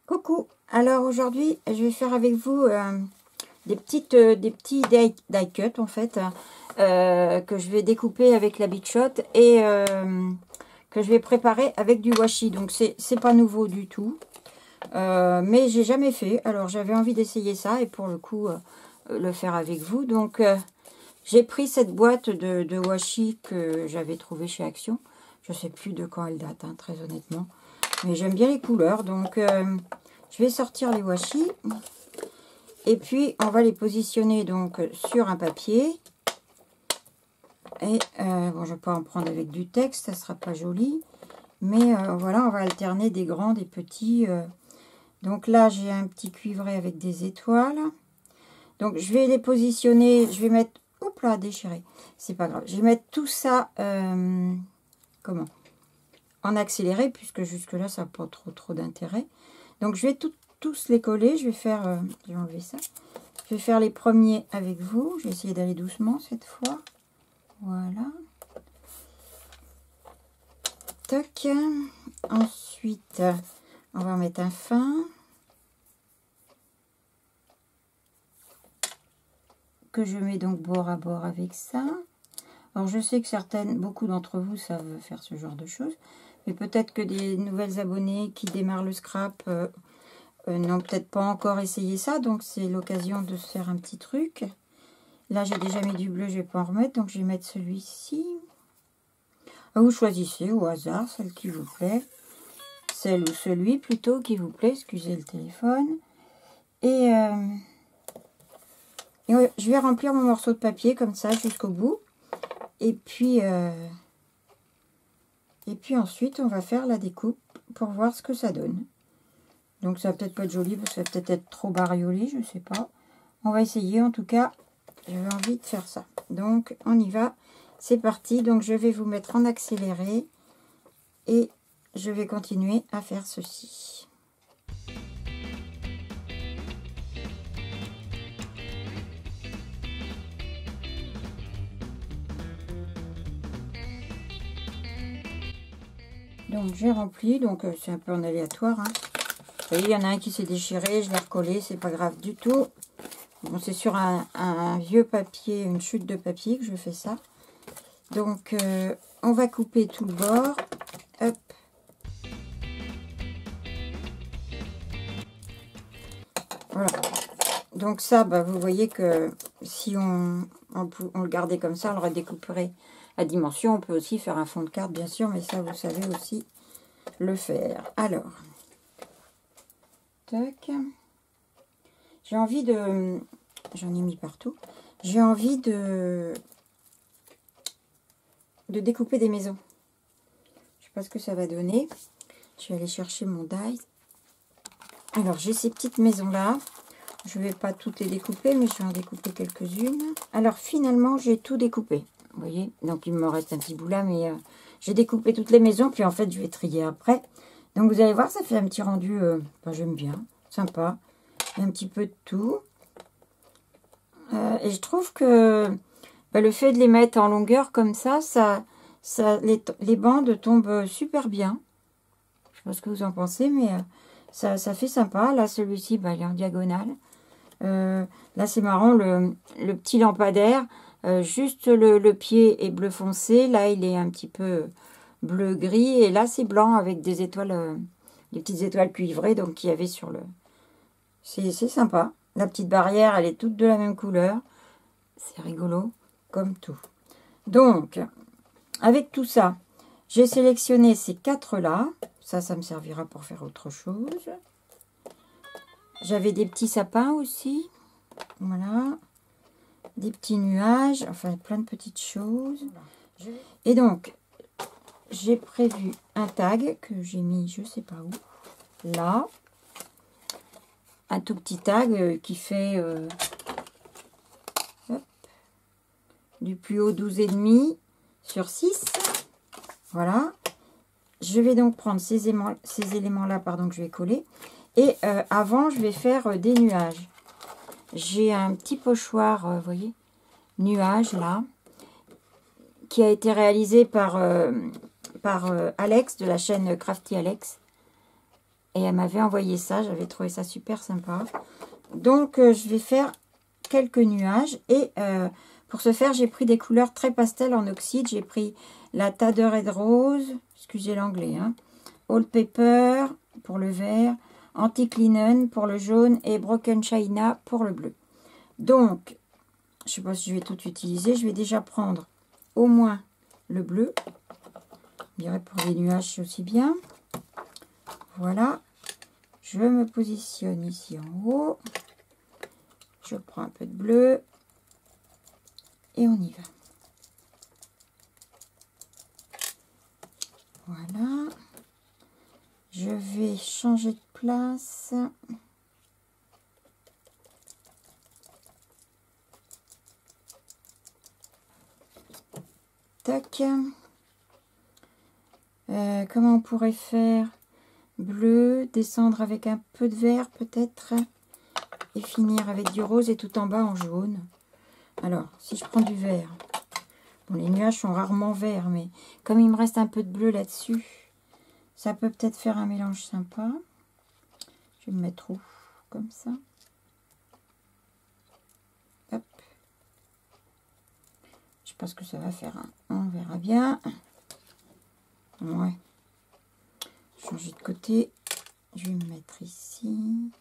Coucou, alors aujourd'hui je vais faire avec vous des petits die cut en fait que je vais découper avec la Big Shot et que je vais préparer avec du washi. Donc c'est pas nouveau du tout, mais j'ai jamais fait, alors j'avais envie d'essayer ça et pour le coup le faire avec vous. Donc j'ai pris cette boîte de washi que j'avais trouvée chez Action. Je sais plus de quand elle date, hein, très honnêtement. Mais j'aime bien les couleurs, donc je vais sortir les washi. Et puis, on va les positionner donc sur un papier. Et bon, je vais pas en prendre avec du texte, ça sera pas joli. Mais voilà, on va alterner des grands, des petits. Donc là, j'ai un petit cuivré avec des étoiles. Donc, je vais les positionner, je vais mettre... Oups là, déchiré. C'est pas grave. Je vais mettre tout ça... comment ? En accéléré, puisque jusque là ça n'a pas trop d'intérêt. Donc je vais tous les coller. Je vais faire, je vais enlever ça. Je vais faire les premiers avec vous. Je vais essayer d'aller doucement cette fois. Voilà. Toc. Ensuite, on va en mettre un fin. Que je mets donc bord à bord avec ça. Alors je sais que beaucoup d'entre vous savent faire ce genre de choses. Mais peut-être que des nouvelles abonnées qui démarrent le scrap n'ont peut-être pas encore essayé ça. Donc c'est l'occasion de se faire un petit truc. Là j'ai déjà mis du bleu, je ne vais pas en remettre. Donc je vais mettre celui-ci. Vous choisissez au hasard celle qui vous plaît. Celle ou celui plutôt qui vous plaît. Excusez le téléphone. Et je vais remplir mon morceau de papier comme ça jusqu'au bout. Et puis ensuite, on va faire la découpe pour voir ce que ça donne. Donc ça va peut-être pas être joli, parce que ça va peut-être être trop bariolé, je ne sais pas. On va essayer, en tout cas, j'avais envie de faire ça. Donc on y va, c'est parti. Donc je vais vous mettre en accéléré et je vais continuer à faire ceci. Donc j'ai rempli, donc c'est un peu en aléatoire. Hein. Vous voyez, il y en a un qui s'est déchiré, je l'ai recollé, c'est pas grave du tout. Bon, c'est sur un vieux papier, une chute de papier que je fais ça. Donc on va couper tout le bord. Hop. Voilà. Donc ça, bah, vous voyez que si on le gardait comme ça, on le redécouperait à dimension. On peut aussi faire un fond de carte, bien sûr, mais ça, vous savez aussi le faire. Alors, tac. J'ai envie de... J'en ai mis partout. J'ai envie de découper des maisons. Je ne sais pas ce que ça va donner. Je vais aller chercher mon die. Alors, j'ai ces petites maisons-là. Je ne vais pas toutes les découper, mais je vais en découper quelques-unes. Alors, finalement, j'ai tout découpé. Vous voyez, donc il me reste un petit bout là, mais j'ai découpé toutes les maisons, puis en fait, je vais trier après. Donc, vous allez voir, ça fait un petit rendu, j'aime bien, sympa. Un petit peu de tout. Et je trouve que le fait de les mettre en longueur comme ça, les bandes tombent super bien. Je ne sais pas ce que vous en pensez, mais ça fait sympa. Là, celui-ci, il est en diagonale. Là, c'est marrant, le petit lampadaire, juste le pied est bleu foncé. Là, il est un petit peu bleu-gris. Et là, c'est blanc avec des étoiles, des petites étoiles cuivrées donc qu'il y avait sur le... C'est sympa. La petite barrière, elle est toute de la même couleur. C'est rigolo, comme tout. Donc, avec tout ça, j'ai sélectionné ces 4-là. Ça me servira pour faire autre chose. J'avais des petits sapins aussi. Voilà. Des petits nuages. Enfin, plein de petites choses. Et donc, j'ai prévu un tag que j'ai mis, je sais pas où. Là. Un tout petit tag qui fait du plus haut 12,5 sur 6. Voilà. Je vais donc prendre ces éléments-là, que je vais coller. Et avant, je vais faire des nuages. J'ai un petit pochoir, vous voyez, nuage là, qui a été réalisé par Alex, de la chaîne Crafty Alex. Et elle m'avait envoyé ça. J'avais trouvé ça super sympa. Donc, je vais faire quelques nuages. Et pour ce faire, j'ai pris des couleurs très pastel en oxyde. J'ai pris la Tade Red Rose. Excusez l'anglais. Hein, Old Pepper pour le vert. Antique Linen pour le jaune. Et Broken China pour le bleu. Donc, je ne sais pas si je vais tout utiliser. Je vais déjà prendre au moins le bleu. Je dirais pour les nuages, c'est aussi bien. Voilà. Je me positionne ici en haut. Je prends un peu de bleu. Et on y va. Voilà. Je vais changer de place. Tac. Comment on pourrait faire? Bleu, descendre avec un peu de vert peut-être. Et finir avec du rose et tout en bas en jaune. Alors, si je prends du vert. Bon, les nuages sont rarement verts, mais comme il me reste un peu de bleu là-dessus, ça peut peut-être faire un mélange sympa. Je vais me mettre où? Comme ça. Hop. Je pense que ça va faire un. On verra bien. Ouais. Changer de côté. Je vais me mettre ici.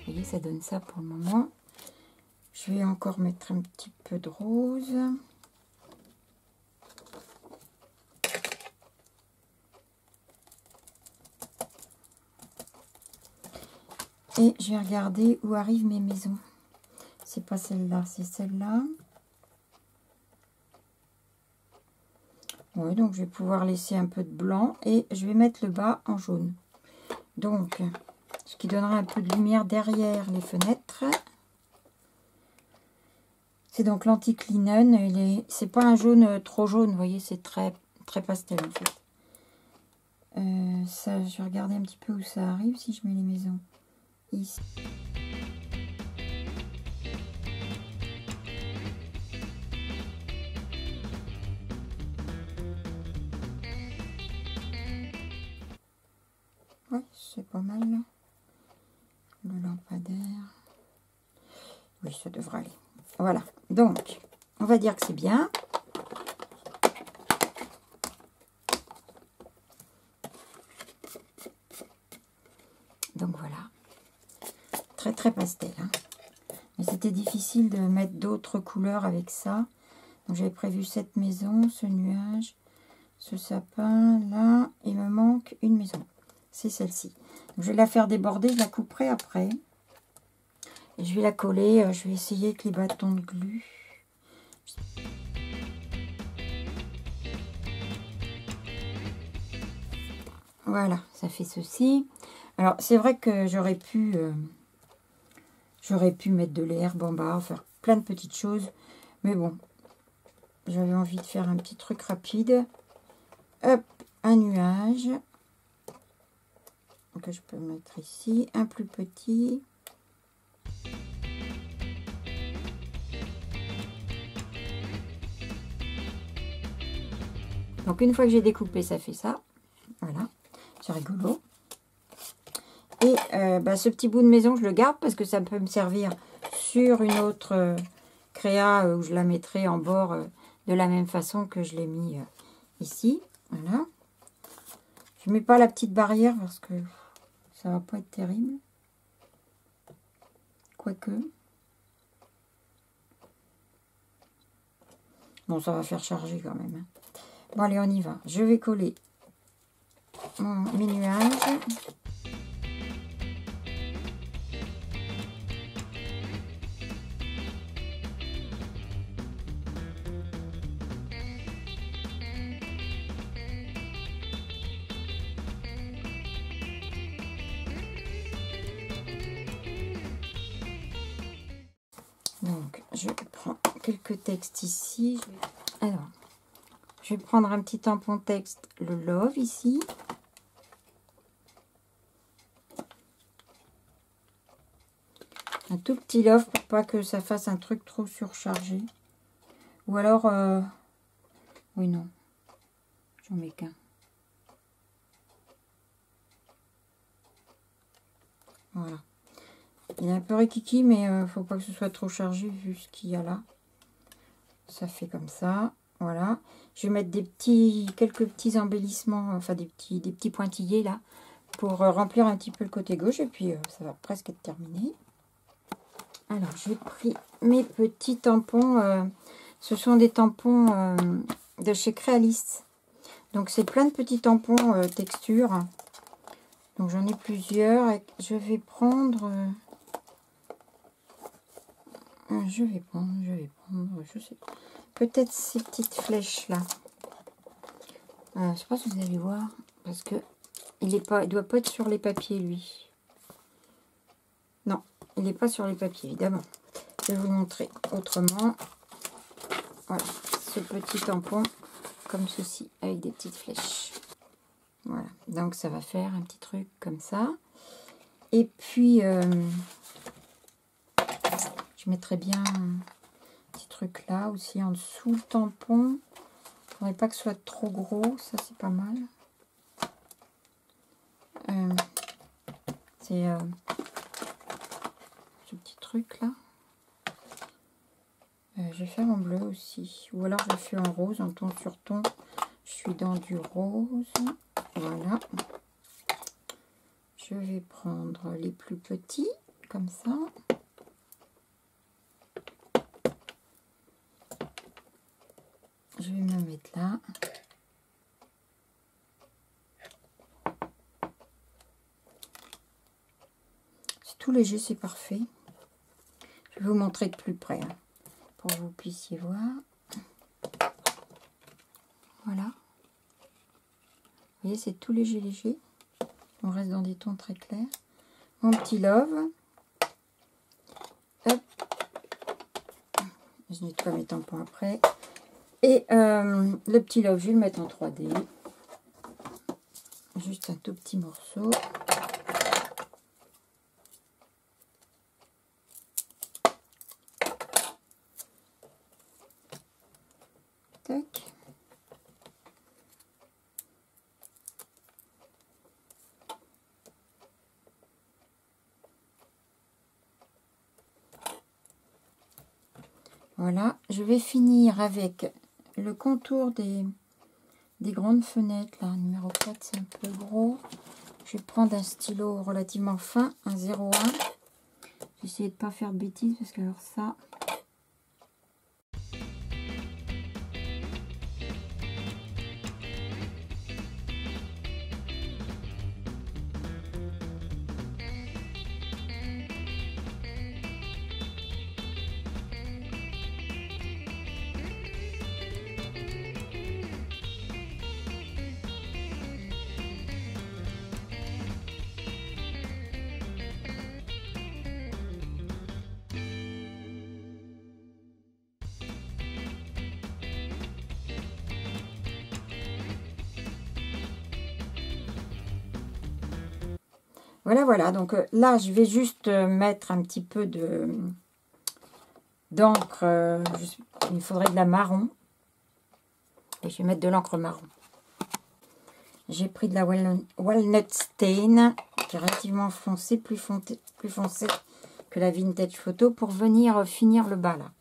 Vous voyez, ça donne ça pour le moment. Je vais encore mettre un petit peu de rose. Et je vais regarder où arrivent mes maisons. C'est pas celle-là, c'est celle-là. Oui, donc je vais pouvoir laisser un peu de blanc et je vais mettre le bas en jaune. Donc, ce qui donnera un peu de lumière derrière les fenêtres. C'est donc l'Antique Linen. C'est pas un jaune trop jaune, vous voyez, c'est très, très pastel en fait. Ça, je vais regarder un petit peu où ça arrive si je mets les maisons ici. Ouais, c'est pas mal là. Le lampadaire. Oui, ça devrait aller. Voilà. Donc, on va dire que c'est bien. Donc voilà. Très très pastel. Hein. Mais c'était difficile de mettre d'autres couleurs avec ça. Donc j'avais prévu cette maison, ce nuage, ce sapin. Là, il me manque une maison. C'est celle-ci. Je vais la faire déborder, je la couperai après. Et je vais la coller. Je vais essayer avec les bâtons de glu. Voilà, ça fait ceci. Alors, c'est vrai que j'aurais pu mettre de l'herbe en bas, faire plein de petites choses. Mais bon, j'avais envie de faire un petit truc rapide. Hop, un nuage. Que je peux mettre ici. Un plus petit. Donc, une fois que j'ai découpé, ça fait ça. Voilà, c'est rigolo. Et ce petit bout de maison, je le garde parce que ça peut me servir sur une autre créa où je la mettrai en bord de la même façon que je l'ai mis ici. Voilà. Je ne mets pas la petite barrière parce que ça va pas être terrible. Quoique. Bon, ça va faire charger quand même. Bon, allez, on y va. Je vais coller mes nuages. je prends quelques textes ici. Alors, je vais prendre un petit tampon texte, le Love ici. Un tout petit Love pour pas que ça fasse un truc trop surchargé. Ou alors, oui, non, j'en mets qu'un. Voilà. Il est un peu rikiki, mais faut pas que ce soit trop chargé vu ce qu'il y a là. Ça fait comme ça. Voilà. Je vais mettre quelques petits embellissements, enfin des petits pointillés là, pour remplir un petit peu le côté gauche. Et puis ça va presque être terminé. Alors j'ai pris mes petits tampons. Ce sont des tampons de chez Créaliste. Donc c'est plein de petits tampons texture. Donc j'en ai plusieurs. Et je vais prendre... je vais prendre, je sais pas. Peut-être ces petites flèches là. Je sais pas si vous allez voir. Parce que il doit pas être sur les papiers lui. Non, il n'est pas sur les papiers évidemment. Je vais vous montrer autrement. Voilà, ce petit tampon comme ceci avec des petites flèches. Voilà, donc ça va faire un petit truc comme ça. Et puis je mettrai bien un petit truc là aussi en dessous le tampon. Il ne faudrait pas que ce soit trop gros, ça c'est pas mal. C'est ce petit truc là. Je vais faire en bleu aussi. Ou alors je fais en rose, en ton sur ton. Je suis dans du rose. Voilà. Je vais prendre les plus petits, comme ça. Je vais me mettre là. C'est tout léger, c'est parfait. Je vais vous montrer de plus près, hein, pour que vous puissiez voir. Voilà. Vous voyez, c'est tout léger, léger. On reste dans des tons très clairs. Mon petit Love. Hop. Je nettoie mes tampons après. Et le petit Love, je vais le mettre en 3D. Juste un tout petit morceau. Tac. Voilà, je vais finir avec le contour des grandes fenêtres. Là, numéro 4, c'est un peu gros. Je vais prendre un stylo relativement fin, un 01. J'essaie de ne pas faire de bêtises parce que alors ça... Voilà, voilà. Donc là, je vais juste mettre un petit peu d'encre. Il me faudrait de la marron. Et je vais mettre de l'encre marron. J'ai pris de la Walnut Stain, qui est relativement foncée, plus foncée que la Vintage Photo, pour venir finir le bas là.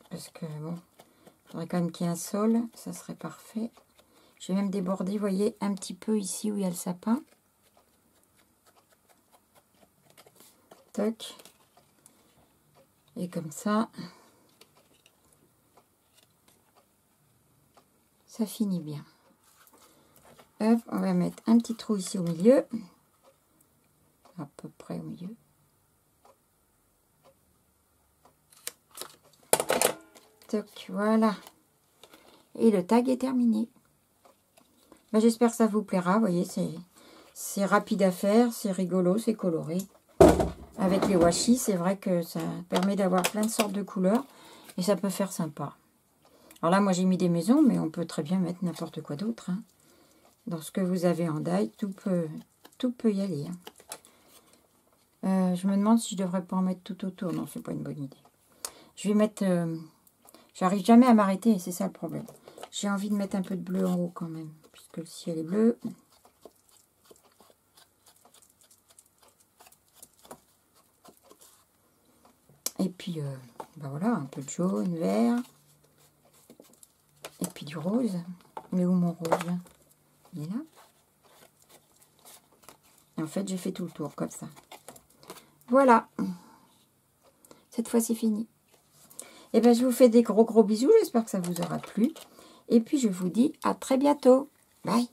Parce que bon, il faudrait quand même qu'il y ait un sol, ça serait parfait. Je vais même déborder, vous voyez, un petit peu ici où il y a le sapin. Toc. Et comme ça, ça finit bien. Hop, on va mettre un petit trou ici au milieu. À peu près au milieu. Toc, voilà. Et le tag est terminé. Ben, j'espère que ça vous plaira. Vous voyez, c'est rapide à faire, c'est rigolo, c'est coloré. avec les washi, c'est vrai que ça permet d'avoir plein de sortes de couleurs. Et ça peut faire sympa. Alors là, moi, j'ai mis des maisons, mais on peut très bien mettre n'importe quoi d'autre. Hein. Dans ce que vous avez en die, tout peut y aller. Hein. Je me demande si je devrais pas en mettre tout autour. Non, c'est pas une bonne idée. Je vais mettre... J'arrive jamais à m'arrêter, c'est ça le problème. J'ai envie de mettre un peu de bleu en haut quand même, puisque le ciel est bleu. Et puis, ben voilà, un peu de jaune, vert. Et puis du rose. Mais où mon rose? Il est là. Et en fait, j'ai fait tout le tour, comme ça. Voilà. Cette fois, c'est fini. Et ben, je vous fais des gros bisous. J'espère que ça vous aura plu. Et puis, je vous dis à très bientôt. Bye.